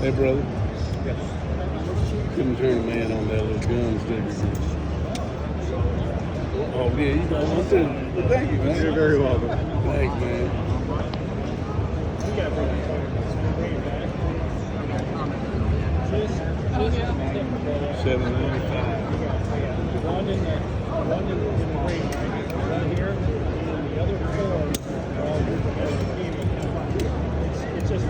Hey, brother. Couldn't turn a man on that little gun sticker. Oh, yeah, you got one too. Well, thank you, man. You're very welcome. Thanks, man. $7.95. One in the ring right here, and the other four are all with the team. It's just